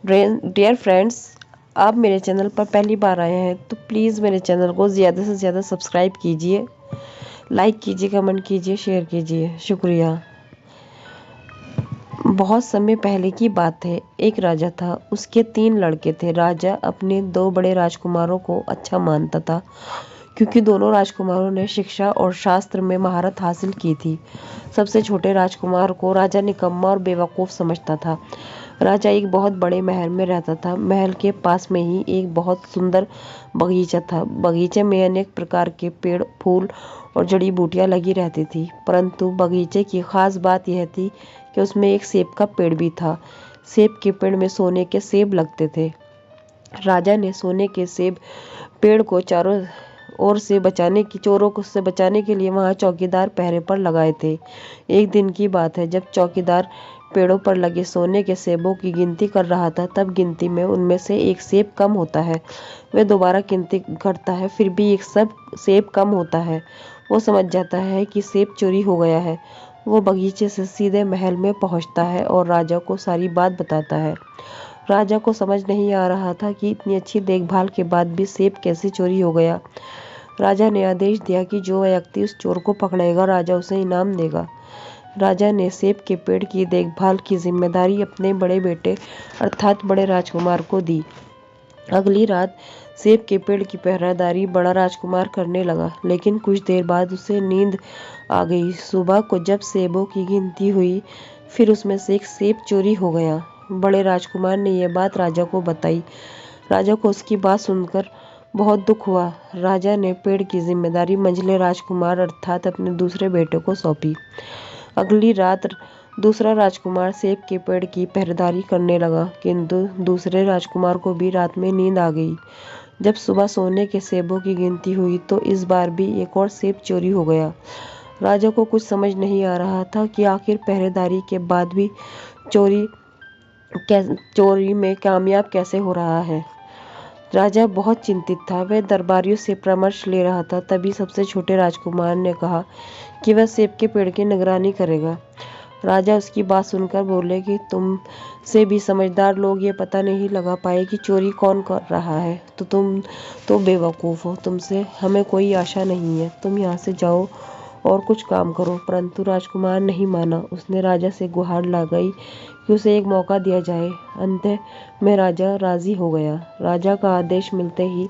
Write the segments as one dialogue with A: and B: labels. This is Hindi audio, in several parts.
A: डियर फ्रेंड्स, आप मेरे चैनल पर पहली बार आए हैं तो प्लीज़ मेरे चैनल को ज़्यादा से ज़्यादा सब्सक्राइब कीजिए, लाइक कीजिए, कमेंट कीजिए, शेयर कीजिए। शुक्रिया। बहुत समय पहले की बात है। एक राजा था, उसके 3 लड़के थे। राजा अपने 2 बड़े राजकुमारों को अच्छा मानता था क्योंकि दोनों राजकुमारों ने शिक्षा और शास्त्र में महारत हासिल की थी। सबसे छोटे राजकुमार को राजा निकम्मा और बेवकूफ़ समझता था। राजा एक बहुत बड़े महल में रहता था। महल के पास में ही एक बहुत सुंदर बगीचा था। बगीचे में अनेक प्रकार के पेड़, फूल और जड़ी बूटियां लगी रहती थी। परंतु बगीचे की खास बात यह थी कि उसमें एक सेब का पेड़ भी था। सेब के पेड़ में सोने के सेब लगते थे। राजा ने सोने के सेब पेड़ को चारों ओर से चोरों से बचाने के लिए वहां चौकीदार पहरे पर लगाए थे। एक दिन की बात है, जब चौकीदार पेड़ों पर लगे सोने के सेबों की गिनती कर रहा था, तब गिनती में उनमें से एक सेब कम होता है। वह दोबारा गिनती करता है, फिर भी एक सब सेब कम होता है। वो समझ जाता है कि सेब चोरी हो गया है। वो बगीचे से सीधे महल में पहुंचता है और राजा को सारी बात बताता है। राजा को समझ नहीं आ रहा था कि इतनी अच्छी देखभाल के बाद भी सेब कैसे चोरी हो गया। राजा ने आदेश दिया कि जो व्यक्ति उस चोर को पकड़ेगा, राजा उसे इनाम देगा। राजा ने सेब के पेड़ की देखभाल की जिम्मेदारी अपने बड़े बेटे अर्थात बड़े राजकुमार को दी। अगली रात सेब के पेड़ की पहरेदारी बड़ा राजकुमार करने लगा, लेकिन कुछ देर बाद उसे नींद आ गई। सुबह को जब सेबों की गिनती हुई, फिर उसमें से एक सेब चोरी हो गया। बड़े राजकुमार ने यह बात राजा को बताई। राजा को उसकी बात सुनकर बहुत दुख हुआ। राजा ने पेड़ की जिम्मेदारी मंझले राजकुमार अर्थात अपने दूसरे बेटे को सौंपी। अगली रात दूसरा राजकुमार सेब के पेड़ की पहरेदारी करने लगा, किंतु दूसरे राजकुमार को भी रात में नींद आ गई। जब सुबह सोने के सेबों की गिनती हुई तो इस बार भी एक और सेब चोरी हो गया। राजा को कुछ समझ नहीं आ रहा था कि आखिर पहरेदारी के बाद भी चोरी चोरी में कामयाब कैसे हो रहा है। राजा बहुत चिंतित था। वह दरबारियों से परामर्श ले रहा था। तभी सबसे छोटे राजकुमार ने कहा कि वह सेब के पेड़ की निगरानी करेगा। राजा उसकी बात सुनकर बोले कि तुम से भी समझदार लोग ये पता नहीं लगा पाए कि चोरी कौन कर रहा है, तो तुम तो बेवकूफ़ हो। तुमसे हमें कोई आशा नहीं है। तुम यहाँ से जाओ और कुछ काम करो। परंतु राजकुमार नहीं माना। उसने राजा से गुहार लगाई कि उसे एक मौका दिया जाए। अंत में राजा राजी हो गया। राजा का आदेश मिलते ही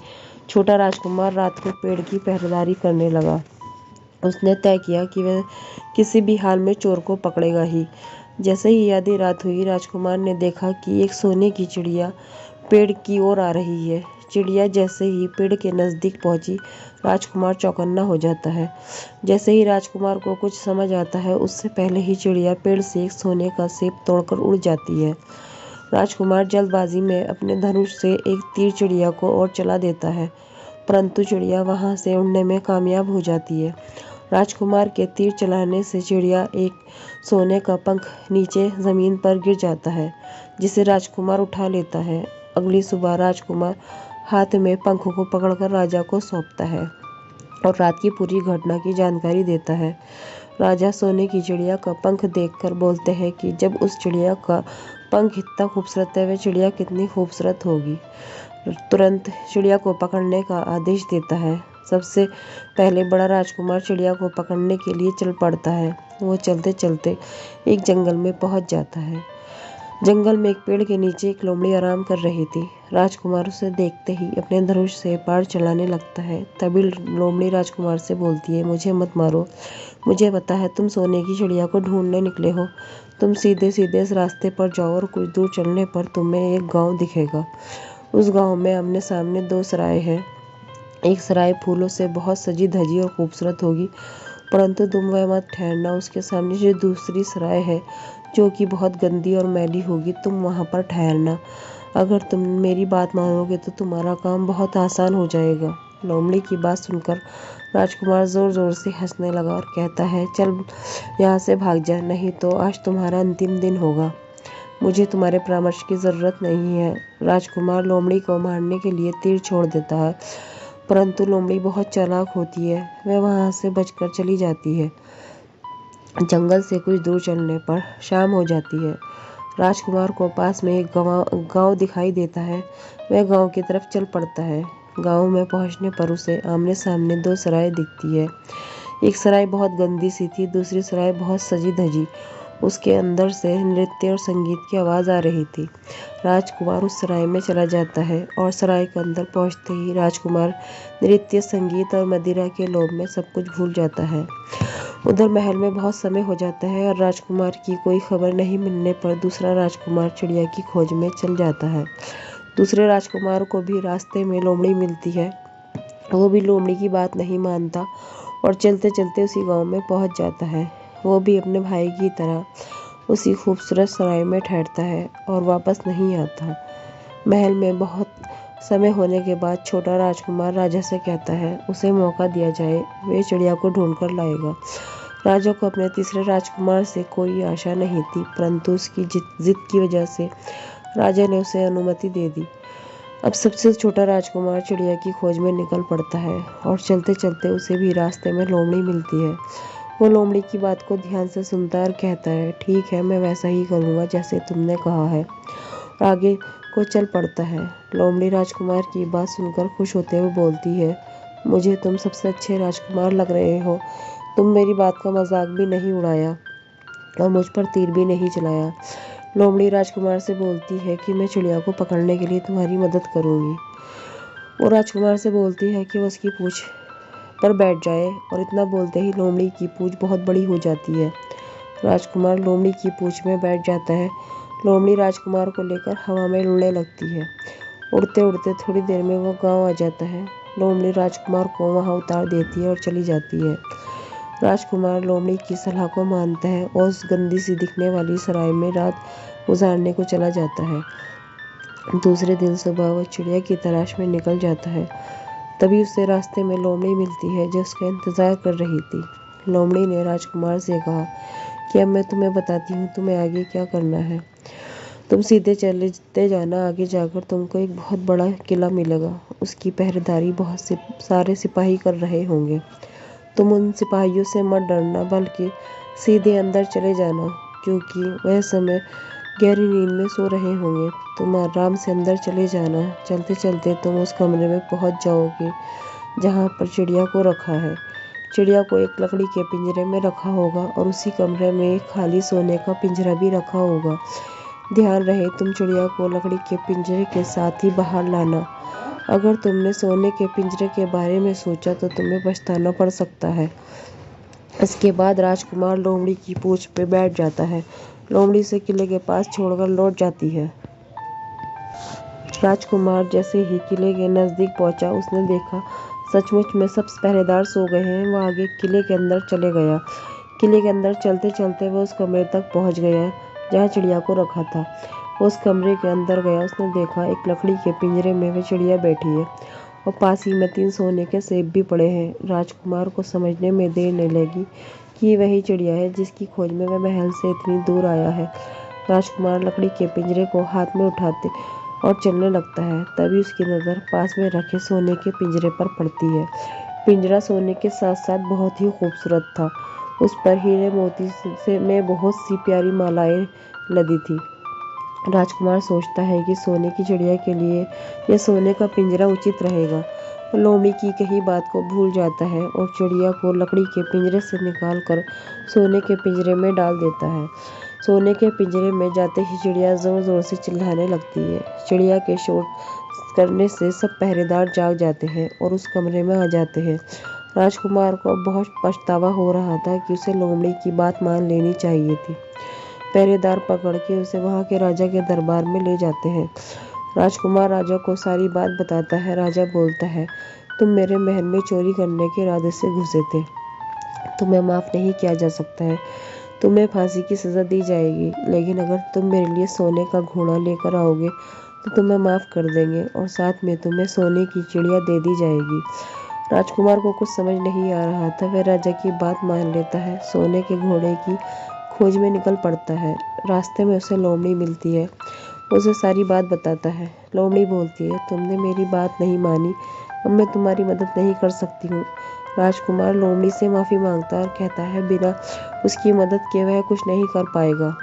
A: छोटा राजकुमार रात को पेड़ की पहरेदारी करने लगा। उसने तय किया कि वह किसी भी हाल में चोर को पकड़ेगा ही। जैसे ही आधी रात हुई, राजकुमार ने देखा कि एक सोने की चिड़िया पेड़ की ओर आ रही है। चिड़िया जैसे ही पेड़ के नज़दीक पहुंची, राजकुमार चौकन्ना हो जाता है। जैसे ही राजकुमार को कुछ समझ आता है, उससे पहले ही चिड़िया पेड़ से एक सोने का सेब तोड़कर उड़ जाती है। राजकुमार जल्दबाजी में अपने धनुष से एक तीर चिड़िया को और चला देता है, परंतु चिड़िया वहां से उड़ने में कामयाब हो जाती है। राजकुमार के तीर चलाने से चिड़िया एक सोने का पंख नीचे जमीन पर गिर जाता है, जिसे राजकुमार उठा लेता है। अगली सुबह राजकुमार हाथ में पंख को पकड़कर राजा को सौंपता है और रात की पूरी घटना की जानकारी देता है। राजा सोने की चिड़िया का पंख देखकर बोलते हैं कि जब उस चिड़िया का पंख इतना खूबसूरत है, वह चिड़िया कितनी खूबसूरत होगी। तुरंत चिड़िया को पकड़ने का आदेश देता है। सबसे पहले बड़ा राजकुमार चिड़िया को पकड़ने के लिए चल पड़ता है। वो चलते चलते एक जंगल में पहुंच जाता है। जंगल में एक पेड़ के नीचे एक लोमड़ी आराम कर रही थी। राजकुमार उसे देखते ही अपने धनुष से बाण चलाने लगता है। तभी लोमड़ी राजकुमार से बोलती है, मुझे मत मारो। मुझे पता है तुम सोने की चिड़िया को ढूंढने निकले हो। तुम सीधे सीधे इस रास्ते पर जाओ और कुछ दूर चलने पर तुम्हें एक गांव दिखेगा। उस गांव में आमने सामने 2 सराय हैं। एक सराय फूलों से बहुत सजी धजी और खूबसूरत होगी, परंतु तुम वह मत ठहरना। उसके सामने जो दूसरी सराय है, जो कि बहुत गंदी और मैली होगी, तुम वहां पर ठहरना। अगर तुम मेरी बात मानोगे तो तुम्हारा काम बहुत आसान हो जाएगा। लोमड़ी की बात सुनकर राजकुमार जोर जोर से हंसने लगा और कहता है, चल यहाँ से भाग जा, नहीं तो आज तुम्हारा अंतिम दिन होगा। मुझे तुम्हारे परामर्श की जरूरत नहीं है। राजकुमार लोमड़ी को मारने के लिए तीर छोड़ देता है, परंतु लोमड़ी बहुत चालाक होती है। वह वहां से बचकर चली जाती है। जंगल से कुछ दूर चलने पर शाम हो जाती है। राजकुमार को पास में एक गांव दिखाई देता है। वह गांव की तरफ चल पड़ता है। गांव में पहुंचने पर उसे आमने सामने दो सराय दिखती है। एक सराय बहुत गंदी सी थी, दूसरी सराय बहुत सजी धजी। उसके अंदर से नृत्य और संगीत की आवाज़ आ रही थी। राजकुमार उस सराय में चला जाता है और सराय के अंदर पहुंचते ही राजकुमार नृत्य, संगीत और मदिरा के लोभ में सब कुछ भूल जाता है। उधर महल में बहुत समय हो जाता है और राजकुमार की कोई खबर नहीं मिलने पर दूसरा राजकुमार चिड़िया की खोज में चल जाता है। दूसरे राजकुमार को भी रास्ते में लोमड़ी मिलती है। वो भी लोमड़ी की बात नहीं मानता और चलते चलते उसी गांव में पहुंच जाता है। वो भी अपने भाई की तरह उसी खूबसूरत सराय में ठहरता है और वापस नहीं आता। महल में बहुत समय होने के बाद छोटा राजकुमार राजा से कहता है उसे मौका दिया जाए, वे चिड़िया को ढूंढ कर लाएगा। राजा को अपने तीसरे राजकुमार से कोई आशा नहीं थी, परंतु उसकी जिद की वजह से राजा ने उसे अनुमति दे दी। अब सबसे छोटा राजकुमार चिड़िया की खोज में निकल पड़ता है और चलते चलते उसे भी रास्ते में लोमड़ी मिलती है। वो लोमड़ी की बात को ध्यान से सुनता और कहता है, ठीक है, मैं वैसा ही करूँगा जैसे तुमने कहा है, और आगे को चल पड़ता है। लोमड़ी राजकुमार की बात सुनकर खुश होते हुए बोलती है, मुझे तुम सबसे अच्छे राजकुमार लग रहे हो। तुम मेरी बात का मजाक भी नहीं उड़ाया और मुझ पर तीर भी नहीं चलाया। लोमड़ी राजकुमार से बोलती है कि मैं चिड़िया को पकड़ने के लिए तुम्हारी मदद करूंगी। वो राजकुमार से बोलती है कि वो उसकी पूंछ पर बैठ जाए और इतना बोलते ही लोमड़ी की पूंछ बहुत बड़ी हो जाती है। राजकुमार लोमड़ी की पूंछ में बैठ जाता है। लोमड़ी राजकुमार को लेकर हवा में उड़ने लगती है। उड़ते उड़ते थोड़ी देर में वो गांव आ जाता है। लोमड़ी राजकुमार को वहां उतार देती है और चली जाती है। राजकुमार लोमड़ी की सलाह को मानता है और उस गंदी सी दिखने वाली सराय में रात गुजारने को चला जाता है। दूसरे दिन सुबह वह चिड़िया की तलाश में निकल जाता है। तभी उसे रास्ते में लोमड़ी मिलती है जो उसका इंतजार कर रही थी। लोमड़ी ने राजकुमार से कहा कि अब मैं तुम्हें बताती हूँ तुम्हें आगे क्या करना है। तुम सीधे चलते जाना, आगे जाकर तुमको एक बहुत बड़ा किला मिलेगा। उसकी पहरेदारी बहुत सारे सिपाही कर रहे होंगे। तुम उन सिपाहियों से मत डरना, बल्कि सीधे अंदर चले जाना, क्योंकि वह समय गहरी नींद में सो रहे होंगे। तुम आराम से अंदर चले जाना। चलते चलते तुम उस कमरे में पहुंच जाओगे जहां पर चिड़िया को रखा है। चिड़िया को एक लकड़ी के पिंजरे में रखा होगा और उसी कमरे में एक खाली सोने का पिंजरा भी रखा होगा। ध्यान रहे तुम चिड़िया को लकड़ी के पिंजरे के साथ ही बाहर लाना। अगर तुमने सोने के पिंजरे के बारे में सोचा तो तुम्हें पछताना पड़ सकता है। इसके बाद राजकुमार लोमड़ी की पूंछ पे बैठ जाता है। लोमड़ी से किले के पास छोड़कर लौट जाती है। राजकुमार जैसे ही किले के नजदीक पहुंचा, उसने देखा सचमुच में सब पहरेदार सो गए हैं। वह आगे किले के अंदर चले गया। किले के अंदर चलते चलते वह उस कमरे तक पहुंच गया जहाँ चिड़िया को रखा था। उस कमरे के अंदर गया, उसने देखा एक लकड़ी के पिंजरे में वह चिड़िया बैठी है और पास ही में 3 सोने के सेब भी पड़े हैं। राजकुमार को समझने में देर नहीं लगी कि ये वही चिड़िया है जिसकी खोज में वह महल से इतनी दूर आया है। राजकुमार लकड़ी के पिंजरे को हाथ में उठाते और चलने लगता है। तभी उसकी नज़र पास में रखे सोने के पिंजरे पर पड़ती है। पिंजरा सोने के साथ साथ बहुत ही खूबसूरत था। उस पर हीरे मोती से में बहुत सी प्यारी मालाएं लदी थी। राजकुमार सोचता है कि सोने की चिड़िया के लिए यह सोने का पिंजरा उचित रहेगा। लोमड़ी की कही बात को भूल जाता है और चिड़िया को लकड़ी के पिंजरे से निकालकर सोने के पिंजरे में डाल देता है। सोने के पिंजरे में जाते ही चिड़िया जोर जोर से चिल्लाने लगती है। चिड़िया के शोर करने से सब पहरेदार जाग जाते हैं और उस कमरे में आ जाते हैं। राजकुमार को बहुत पछतावा हो रहा था कि उसे लोमड़ी की बात मान लेनी चाहिए थी। पहरेदार पकड़ के उसे वहां के राजा के दरबार में ले जाते हैं। राजकुमार राजा को सारी बात बताता है। राजा बोलता है, तुम मेरे महल में चोरी करने के इरादे से घुसे थे। तुम्हें माफ़ नहीं किया जा सकता है। तुम्हें फांसी की सज़ा दी जाएगी, लेकिन अगर तुम मेरे लिए सोने का घोड़ा लेकर आओगे तो तुम्हें माफ़ कर देंगे और साथ में तुम्हें सोने की चिड़िया दे दी जाएगी। राजकुमार को कुछ समझ नहीं आ रहा था। वह राजा की बात मान लेता है। सोने के घोड़े की खोज में निकल पड़ता है। रास्ते में उसे लोमड़ी मिलती है। उसे सारी बात बताता है। लोमड़ी बोलती है, तुमने मेरी बात नहीं मानी, अब मैं तुम्हारी मदद नहीं कर सकती हूँ। राजकुमार लोमड़ी से माफ़ी मांगता और कहता है बिना उसकी मदद के वह कुछ नहीं कर पाएगा।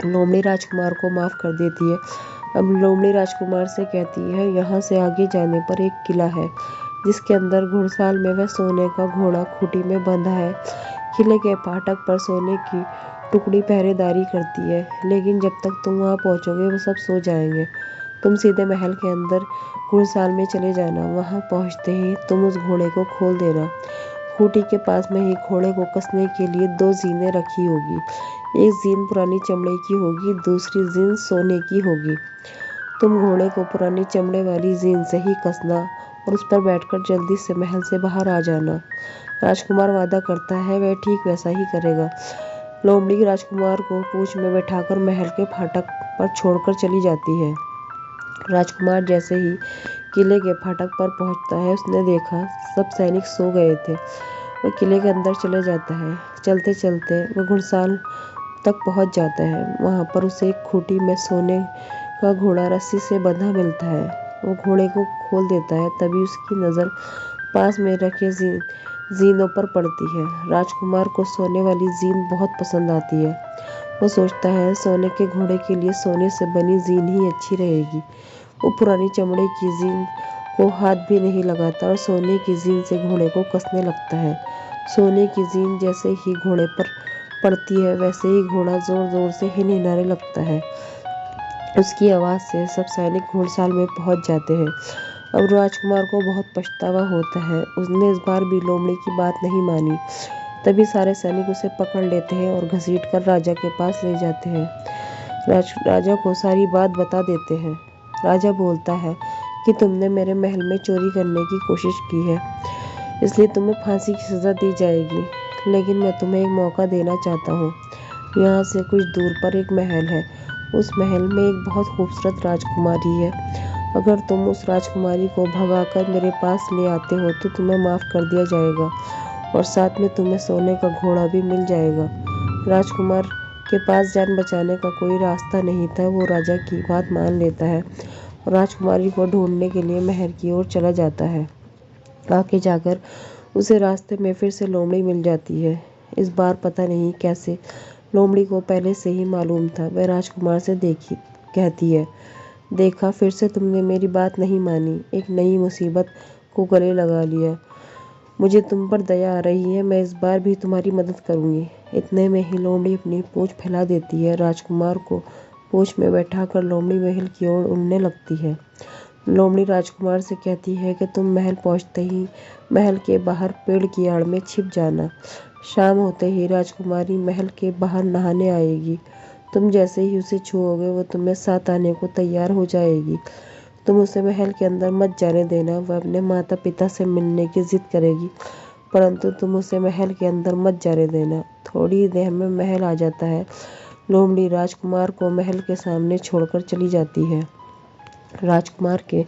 A: लोमड़ी राजकुमार को माफ कर देती है। अब लोमड़ी राजकुमार से कहती है, यहाँ से आगे जाने पर एक किला है जिसके अंदर घुड़साल में वह सोने का घोड़ा खूंटी में बंधा है। किले के फाटक पर सोने की टुकड़ी पहरेदारी करती है, लेकिन जब तक तुम वहां पहुंचोगे वो सब सो जाएंगे। तुम सीधे महल के अंदर घुड़साल में चले जाना। वहां पहुंचते ही तुम उस घोड़े को खोल देना। खूंटी के पास में ही घोड़े को कसने के लिए 2 जीनें रखी होगी। एक जीन पुरानी चमड़े की होगी, दूसरी जीन सोने की होगी। तुम घोड़े को पुरानी चमड़े वाली जीन से ही कसना और उस पर बैठकर जल्दी से महल से बाहर आ जाना। राजकुमार वादा करता है वह ठीक वैसा ही करेगा। लोमड़ी राजकुमार को पूंछ में बैठाकर महल के फाटक पर छोड़कर चली जाती है। राजकुमार जैसे ही किले के फाटक पर पहुंचता है, उसने देखा सब सैनिक सो गए थे। वह किले के अंदर चले जाता है। चलते चलते वह घुड़साल तक पहुंच जाता है। वहां पर उसे एक खूंटी में सोने का घोड़ा रस्सी से बंधा मिलता है। वो घोड़े को खोल देता है। तभी उसकी नज़र पास में रखे जीनों पर पड़ती है। राजकुमार को सोने वाली जीन बहुत पसंद आती है। वो सोचता है सोने के घोड़े के लिए सोने से बनी जीन ही अच्छी रहेगी। वो पुरानी चमड़े की जीन को हाथ भी नहीं लगाता और सोने की जीन से घोड़े को कसने लगता है। सोने की जीन जैसे ही घोड़े पर पड़ती है, वैसे ही घोड़ा जोर जोर से हिनहिनाने लगता है। उसकी आवाज़ से सब सैनिक घुड़साल में पहुंच जाते हैं। अब राजकुमार को बहुत पछतावा होता है। उसने इस बार भी लोमड़ी की बात नहीं मानी। तभी सारे सैनिक उसे पकड़ लेते हैं और घसीटकर राजा के पास ले जाते हैं। राजा को सारी बात बता देते हैं। राजा बोलता है कि तुमने मेरे महल में चोरी करने की कोशिश की है, इसलिए तुम्हें फांसी की सज़ा दी जाएगी। लेकिन मैं तुम्हें एक मौका देना चाहता हूँ। यहाँ से कुछ दूर पर एक महल है। उस महल में एक बहुत खूबसूरत राजकुमारी है। अगर तुम उस राजकुमारी को भगाकर मेरे पास ले आते हो तो तुम्हें माफ़ कर दिया जाएगा और साथ में तुम्हें सोने का घोड़ा भी मिल जाएगा। राजकुमार के पास जान बचाने का कोई रास्ता नहीं था। वो राजा की बात मान लेता है और राजकुमारी को ढूंढने के लिए महल की ओर चला जाता है। आगे जाकर उसे रास्ते में फिर से लोमड़ी मिल जाती है। इस बार पता नहीं कैसे लोमड़ी को पहले से ही मालूम था। वह राजकुमार से कहती है, देखा, फिर से तुमने मेरी बात नहीं मानी, एक नई मुसीबत को गले लगा लिया। मुझे तुम पर दया आ रही है। मैं इस बार भी तुम्हारी मदद करूंगी। इतने में ही लोमड़ी अपनी पूंछ फैला देती है। राजकुमार को पूंछ में बैठाकर लोमड़ी महल की ओर उड़ने लगती है। लोमड़ी राजकुमार से कहती है कि तुम महल पहुंचते ही महल के बाहर पेड़ की आड़ में छिप जाना। शाम होते ही राजकुमारी महल के बाहर नहाने आएगी। तुम जैसे ही उसे छुओगे वो तुम्हें साथ आने को तैयार हो जाएगी। तुम उसे महल के अंदर मत जाने देना। वह अपने माता पिता से मिलने की जिद करेगी, परंतु तुम उसे महल के अंदर मत जाने देना। थोड़ी देर में महल आ जाता है। लोमड़ी राजकुमार को महल के सामने छोड़कर चली जाती है। राजकुमार के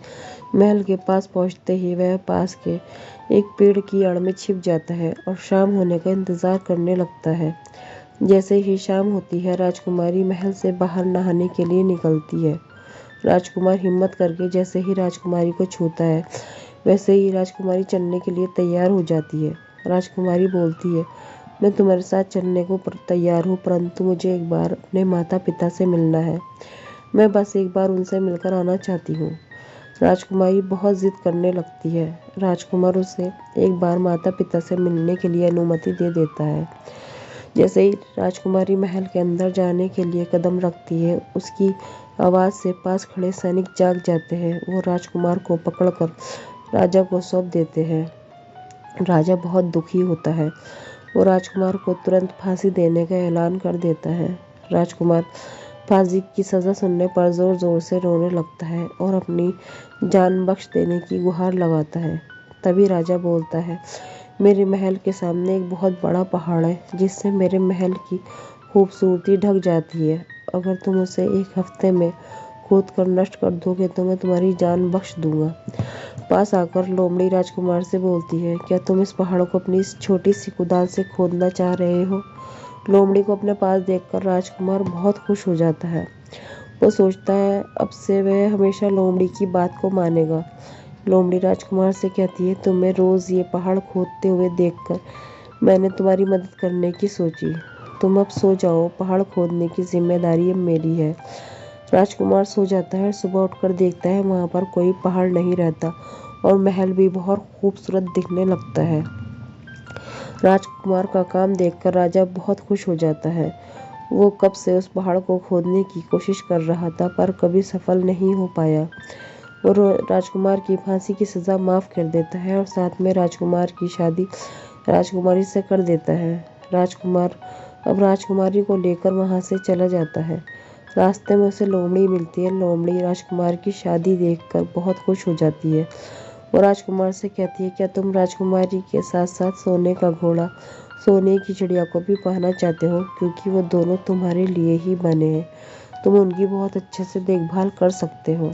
A: महल के पास पहुंचते ही वह पास के एक पेड़ की आड़ में छिप जाता है और शाम होने का इंतजार करने लगता है। जैसे ही शाम होती है, राजकुमारी महल से बाहर नहाने के लिए निकलती है। राजकुमार हिम्मत करके जैसे ही राजकुमारी को छूता है, वैसे ही राजकुमारी चलने के लिए तैयार हो जाती है। राजकुमारी बोलती है, मैं तुम्हारे साथ चलने को तैयार हूँ, परंतु मुझे एक बार अपने माता पिता से मिलना है। मैं बस एक बार उनसे मिलकर आना चाहती हूँ। राजकुमारी बहुत जिद करने लगती है। राजकुमार उसे एक बार माता पिता से मिलने के लिए अनुमति दे देता है। जैसे ही राजकुमारी महल के अंदर जाने के लिए कदम रखती है, उसकी आवाज़ से पास खड़े सैनिक जाग जाते हैं। वो राजकुमार को पकड़कर राजा को सौंप देते हैं। राजा बहुत दुखी होता है। वो राजकुमार को तुरंत फांसी देने का ऐलान कर देता है। राजकुमार फांसी की सज़ा सुनने पर ज़ोर ज़ोर से रोने लगता है और अपनी जान बख्श देने की गुहार लगाता है। तभी राजा बोलता है, मेरे महल के सामने एक बहुत बड़ा पहाड़ है जिससे मेरे महल की खूबसूरती ढक जाती है। अगर तुम उसे एक हफ्ते में खोद कर नष्ट कर दोगे तो मैं तुम्हारी जान बख्श दूंगा। पास आकर लोमड़ी राजकुमार से बोलती है, क्या तुम इस पहाड़ को अपनी इस छोटी सी कुदाल से खोदना चाह रहे हो? लोमड़ी को अपने पास देखकर राजकुमार बहुत खुश हो जाता है। वो सोचता है अब से वह हमेशा लोमड़ी की बात को मानेगा। लोमड़ी राजकुमार से कहती है, तुम्हें रोज़ ये पहाड़ खोदते हुए देखकर मैंने तुम्हारी मदद करने की सोची। तुम अब सो जाओ, पहाड़ खोदने की जिम्मेदारी अब मेरी है। राजकुमार सो जाता है। सुबह उठकर देखता है वहाँ पर कोई पहाड़ नहीं रहता और महल भी बहुत खूबसूरत दिखने लगता है। राजकुमार का काम देखकर राजा बहुत खुश हो जाता है। वो कब से उस पहाड़ को खोदने की कोशिश कर रहा था पर कभी सफल नहीं हो पाया। वो राजकुमार की फांसी की सज़ा माफ़ कर देता है और साथ में राजकुमार की शादी राजकुमारी से कर देता है। राजकुमार अब राजकुमारी को लेकर वहाँ से चला जाता है। रास्ते में उसे लोमड़ी मिलती है। लोमड़ी राजकुमार की शादी देखकर बहुत खुश हो जाती है। वो राजकुमार से कहती है, क्या तुम राजकुमारी के साथ साथ सोने का घोड़ा, सोने की चिड़िया को भी पाना चाहते हो? क्योंकि वो दोनों तुम्हारे लिए ही बने हैं। तुम उनकी बहुत अच्छे से देखभाल कर सकते हो।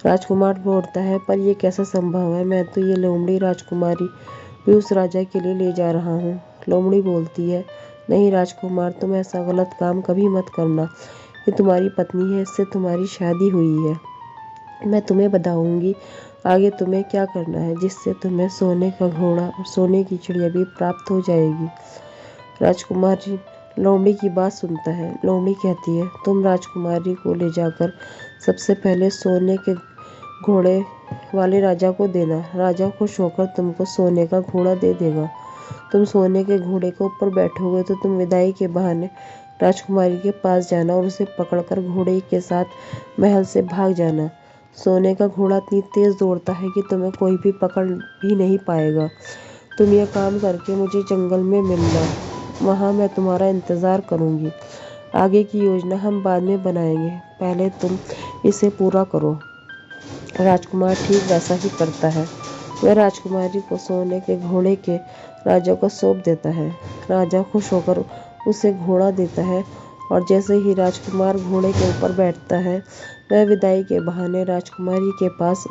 A: राजकुमार बोलता है, पर यह कैसा संभव है? मैं तो ये लोमड़ी राजकुमारी भी उस राजा के लिए ले जा रहा हूँ। लोमड़ी बोलती है, नहीं राजकुमार, तुम ऐसा गलत काम कभी मत करना। ये तुम्हारी पत्नी है, इससे तुम्हारी शादी हुई है। मैं तुम्हें बताऊंगी आगे तुम्हें क्या करना है, जिससे तुम्हें सोने का घोड़ा और सोने की चिड़िया भी प्राप्त हो जाएगी। राजकुमार लोमड़ी की बात सुनता है। लोमड़ी कहती है, तुम राजकुमारी को ले जाकर सबसे पहले सोने के घोड़े वाले राजा को देना। राजा खुश होकर तुमको सोने का घोड़ा दे देगा। तुम सोने के घोड़े के ऊपर बैठोगे तो तुम विदाई के बहाने राजकुमारी के पास जाना और उसे पकड़कर घोड़े के साथ महल से भाग जाना। सोने का घोड़ा इतनी तेज दौड़ता है कि तुम्हें कोई भी पकड़ भी नहीं पाएगा। तुम यह काम करके मुझे जंगल में मिलना, वहाँ मैं तुम्हारा इंतज़ार करूँगी। आगे की योजना हम बाद में बनाएंगे, पहले तुम इसे पूरा करो। राजकुमार ठीक वैसा ही करता है। वह राजकुमारी को सोने के घोड़े के राजा को सौंप देता है। राजा खुश होकर उसे घोड़ा देता है और जैसे ही राजकुमार घोड़े के ऊपर बैठता है, वह विदाई के बहाने राजकुमारी के पास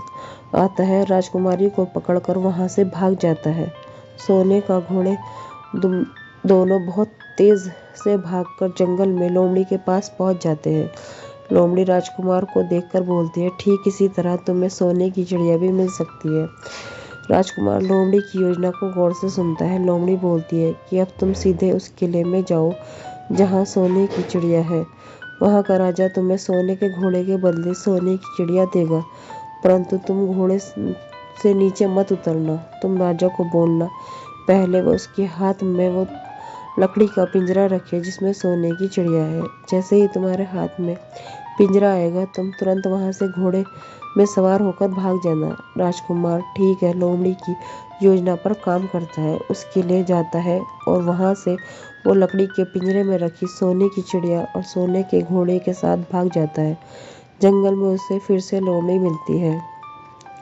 A: आता है। राजकुमारी को पकड़कर वहाँ से भाग जाता है। सोने का घोड़े दोनों बहुत तेज से भागकर जंगल में लोमड़ी के पास पहुँच जाते हैं। लोमड़ी राजकुमार को देखकर बोलती है, ठीक इसी तरह तुम्हें सोने की चिड़िया भी मिल सकती है। राजकुमार लोमड़ी की योजना को गौर से सुनता है। लोमड़ी बोलती है कि अब तुम सीधे उस किले में जाओ जहाँ सोने की चिड़िया है। वहाँ का राजा तुम्हें सोने के घोड़े के बदले सोने की चिड़िया देगा, परंतु तुम घोड़े से नीचे मत उतरना। तुम राजा को बोलना, पहले वो उसके हाथ में वो लकड़ी का पिंजरा रखे जिसमें सोने की चिड़िया है। जैसे ही तुम्हारे हाथ में पिंजरा आएगा, तुम तुरंत वहाँ से घोड़े में सवार होकर भाग जाना। राजकुमार ठीक है लोमड़ी की योजना पर काम करता है। उस किले जाता है और वहाँ से वो लकड़ी के पिंजरे में रखी सोने की चिड़िया और सोने के घोड़े के साथ भाग जाता है। जंगल में उसे फिर से लोमड़ी मिलती है।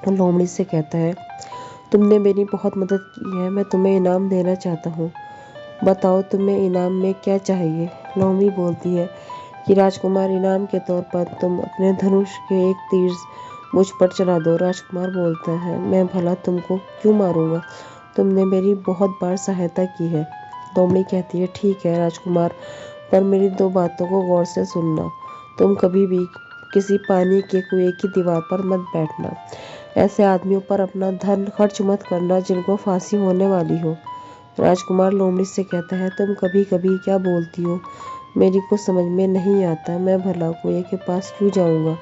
A: लोमड़ी से कहता है, तुमने मेरी बहुत मदद की है, मैं तुम्हें इनाम देना चाहता हूँ। बताओ तुम्हें इनाम में क्या चाहिए? लोमड़ी बोलती है कि राजकुमार, इनाम के तौर पर तुम अपने धनुष के एक तीर मुझ पर चला दो। राजकुमार बोलता है, मैं भला तुमको क्यों मारूंगा? तुमने मेरी बहुत बार सहायता की है। लोमड़ी कहती है, ठीक है राजकुमार, पर मेरी दो बातों को गौर से सुनना। तुम कभी भी किसी पानी के कुएं की दीवार पर मत बैठना। ऐसे आदमियों पर अपना धन खर्च मत करना जिनको फांसी होने वाली हो। राजकुमार लोमड़ी से कहता है, तुम कभी कभी क्या बोलती हो? मेरी कुछ समझ में नहीं आता। मैं भला कुएं के पास क्यों जाऊंगा?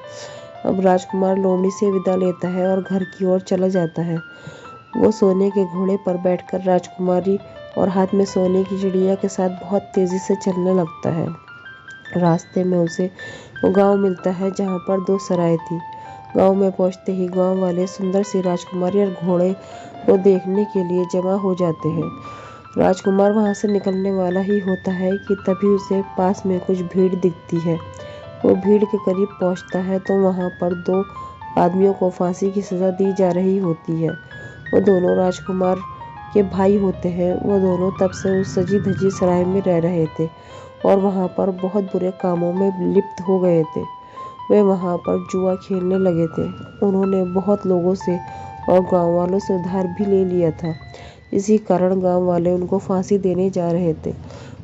A: अब राजकुमार लोमड़ी से विदा लेता है और घर की ओर चला जाता है। वो सोने के घोड़े पर बैठकर राजकुमारी और हाथ में सोने की चिड़िया के साथ बहुत तेजी से चलने लगता है। रास्ते में उसे वो गांव मिलता है जहाँ पर दो सराय थी। गांव में पहुँचते ही गांव वाले सुंदर सी राजकुमारी और घोड़े को देखने के लिए जमा हो जाते हैं। राजकुमार वहाँ से निकलने वाला ही होता है कि तभी उसे पास में कुछ भीड़ दिखती है। वो भीड़ के करीब पहुँचता है तो वहाँ पर दो आदमियों को फांसी की सज़ा दी जा रही होती है। वो दोनों राजकुमार के भाई होते हैं। वो दोनों तब से उस सजी धजी सराय में रह रहे थे और वहाँ पर बहुत बुरे कामों में लिप्त हो गए थे। वे वहाँ पर जुआ खेलने लगे थे। उन्होंने बहुत लोगों से और गाँव वालों से उधार भी ले लिया था। इसी कारण गाँव वाले उनको फांसी देने जा रहे थे।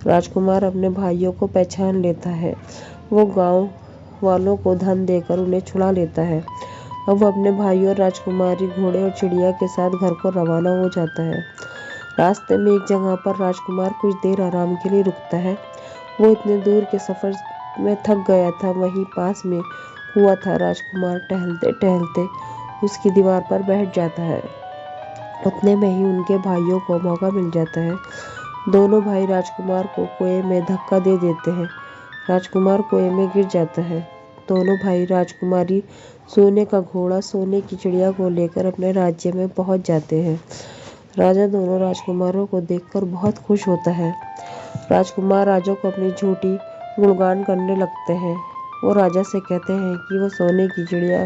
A: राजकुमार अपने भाइयों को पहचान लेता है। वो गाँव वालों को धन देकर उन्हें छुड़ा लेता है। अब वो अपने भाइयों और राजकुमारी, घोड़े और चिड़िया के साथ घर को रवाना हो जाता है। रास्ते में एक जगह पर राजकुमार कुछ देर आराम के लिए रुकता है। वो इतने दूर के सफ़र में थक गया था। वहीं पास में कुआं था। राजकुमार टहलते टहलते उसकी दीवार पर बैठ जाता है। उतने में ही उनके भाइयों को मौका मिल जाता है। दोनों भाई राजकुमार को कुएं में धक्का दे देते हैं। राजकुमार कुएं में गिर जाता है। दोनों भाई राजकुमारी सोने का घोड़ा, सोने की चिड़िया को लेकर अपने राज्य में पहुंच जाते हैं। राजा दोनों राजकुमारों को देखकर बहुत खुश होता है। राजकुमार राजा को अपनी झूठी गुणगान करने लगते हैं। वो राजा से कहते हैं कि वो सोने की चिड़िया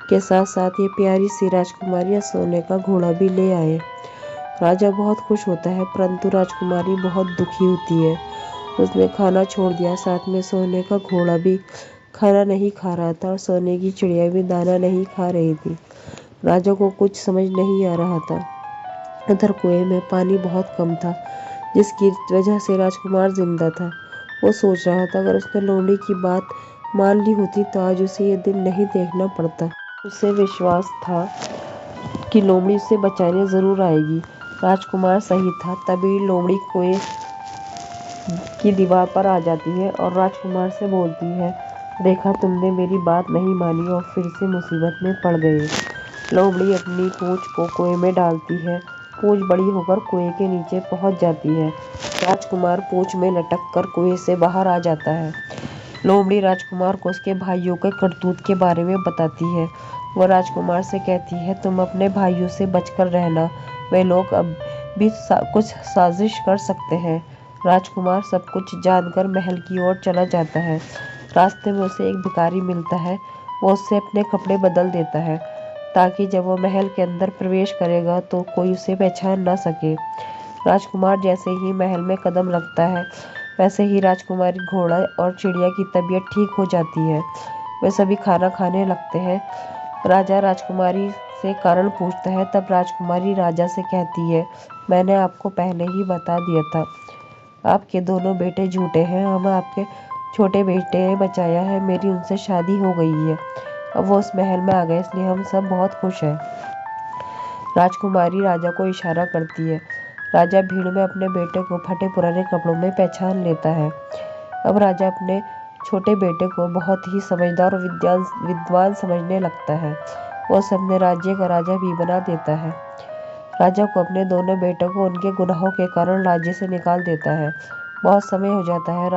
A: के साथ साथ ये प्यारी सी राजकुमारी या सोने का घोड़ा भी ले आए। राजा बहुत खुश होता है, परंतु राजकुमारी बहुत दुखी होती है। उसने खाना छोड़ दिया, साथ में सोने का घोड़ा भी खाना नहीं खा रहा था और सोने की चिड़िया भी दाना नहीं खा रही थी। राजा को कुछ समझ नहीं आ रहा था। उधर कुएं में पानी बहुत कम था, जिसकी वजह से राजकुमार जिंदा था। वो सोच रहा था, अगर उसने लोमड़ी की बात मान ली होती तो आज उसे ये दिन नहीं देखना पड़ता। उसे विश्वास था कि लोमड़ी उसे बचाने जरूर आएगी। राजकुमार सही था। तभी लोमड़ी कुएं की दीवार पर आ जाती है और राजकुमार से बोलती है, देखा, तुमने मेरी बात नहीं मानी और फिर से मुसीबत में पड़ गए। लोमड़ी अपनी पूंछ को कुएं में डालती है। पूंछ बड़ी होकर कुएं के नीचे पहुंच जाती है। राजकुमार पूंछ में लटक कर कुएं से बाहर आ जाता है। लोमड़ी राजकुमार को उसके भाइयों के करतूत के बारे में बताती है। वह राजकुमार से कहती है, तुम अपने भाइयों से बचकर रहना, वे लोग अब भी कुछ साजिश कर सकते हैं। राजकुमार सब कुछ जानकर महल की ओर चला जाता है। रास्ते में उसे एक भिखारी मिलता है। वो उससे अपने कपड़े बदल देता है, ताकि जब वो महल के अंदर प्रवेश करेगा तो कोई उसे पहचान ना सके। राजकुमार जैसे ही महल में कदम रखता है, वैसे ही राजकुमारी, घोड़ा और चिड़िया की तबीयत ठीक हो जाती है। वे सभी खाना खाने लगते हैं। राजा राजकुमारी से कारण पूछता है। तब राजकुमारी राजा से कहती है, मैंने आपको पहले ही बता दिया था, आपके दोनों बेटे झूठे हैं। हम आपके छोटे बेटे ने बचाया है। मेरी उनसे शादी हो गई है। अब वो उस महल में आ गए, इसलिए हम सब बहुत खुश हैं। राजकुमारी राजा को इशारा करती है। राजा भीड़ में अपने बेटे को फटे पुराने कपड़ों में पहचान लेता है। अब राजा अपने छोटे बेटे को बहुत ही समझदार और विद्वान समझने लगता है। वो अपने राज्य का राजा भी बना देता है। राजा को अपने दोनों बेटों को उनके गुनाहों के कारण राज्य से निकाल देता है। बहुत समय हो जाता है।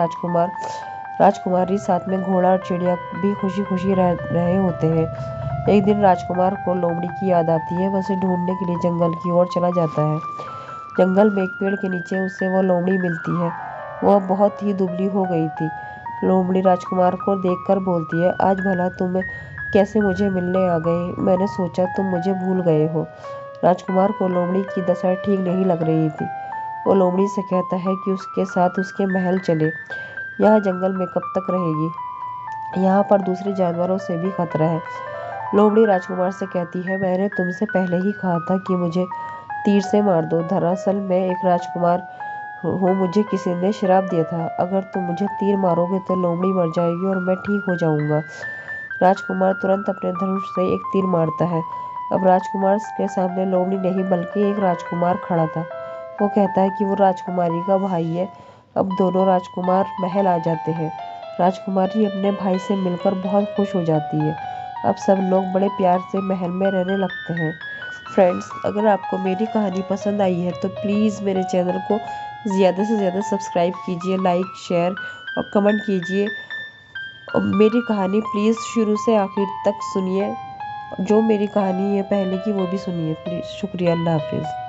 A: राजकुमारी साथ में घोड़ा और चिड़िया भी खुशी खुशी रह रहे होते हैं। एक दिन राजकुमार को लोमड़ी की याद आती है। वह उसे ढूंढने के लिए जंगल की ओर चला जाता है। जंगल में एक पेड़ के नीचे उसे वो लोमड़ी मिलती है। वह बहुत ही दुबली हो गई थी। लोमड़ी राजकुमार को देखकर बोलती है, आज भला तुम कैसे मुझे मिलने आ गए? मैंने सोचा तुम मुझे भूल गए हो। राजकुमार को लोमड़ी की दशा ठीक नहीं लग रही थी। वो लोमड़ी से कहता है कि उसके साथ उसके महल चले। यहाँ जंगल में कब तक रहेगी? यहाँ पर दूसरे जानवरों से भी खतरा है। लोमड़ी राजकुमार से कहती है, मैंने तुमसे पहले ही कहा था कि मुझे तीर से मार दो। दरअसल मैं एक राजकुमार हूँ, मुझे किसी ने श्राप दिया था। अगर तुम मुझे तीर मारोगे तो लोमड़ी मर जाएगी और मैं ठीक हो जाऊंगा। राजकुमार तुरंत अपने धनुष से एक तीर मारता है। अब राजकुमार के सामने लोमड़ी नहीं बल्कि एक राजकुमार खड़ा था। वो कहता है कि वो राजकुमारी का भाई है। अब दोनों राजकुमार महल आ जाते हैं। राजकुमारी अपने भाई से मिलकर बहुत खुश हो जाती है। अब सब लोग बड़े प्यार से महल में रहने लगते हैं। फ्रेंड्स, अगर आपको मेरी कहानी पसंद आई है तो प्लीज़ मेरे चैनल को ज़्यादा से ज़्यादा सब्सक्राइब कीजिए, लाइक, शेयर और कमेंट कीजिए। और मेरी कहानी प्लीज़ शुरू से आखिर तक सुनिए। जो मेरी कहानी है पहले की, वो भी सुनिए प्लीज़। शुक्रिया। अल्लाह हाफिज़।